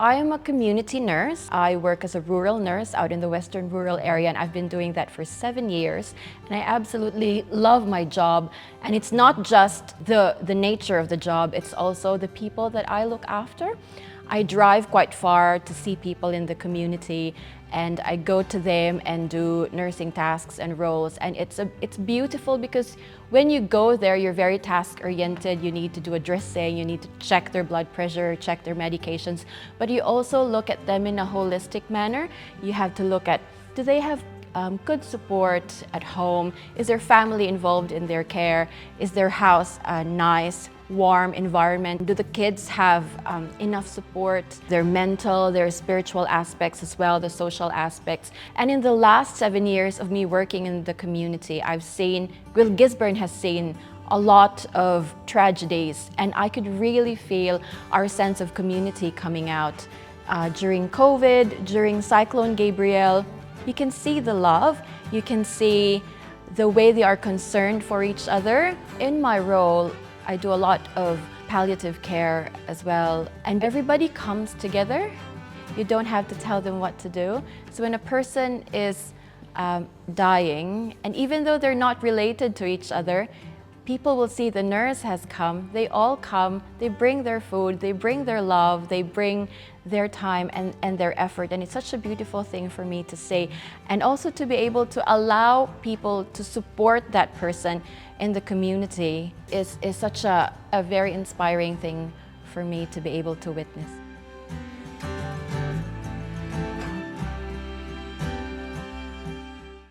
I am a community nurse. I work as a rural nurse out in the western rural area, and I've been doing that for 7 years. And I absolutely love my job. And it's not just the nature of the job, it's also the people that I look after. I drive quite far to see people in the community, and I go to them and do nursing tasks and roles. And it's beautiful because when you go there, you're very task-oriented. You need to do a dressing, you need to check their blood pressure, check their medications, but you also look at them in a holistic manner. You have to look at, do they have good support at home? Is their family involved in their care? Is their house a nice, warm environment? Do the kids have enough support? Their mental, their spiritual aspects as well, the social aspects. And in the last 7 years of me working in the community, I've seen, Gisborne has seen a lot of tragedies, and I could really feel our sense of community coming out. During COVID, during Cyclone Gabrielle, you can see the love, you can see the way they are concerned for each other. In my role, I do a lot of palliative care as well, and everybody comes together. You don't have to tell them what to do. So when a person is dying, and even though they're not related to each other, people will see the nurse has come, they all come, they bring their food, they bring their love, they bring their time and their effort. And it's such a beautiful thing for me to say. And also to be able to allow people to support that person in the community is such a very inspiring thing for me to be able to witness.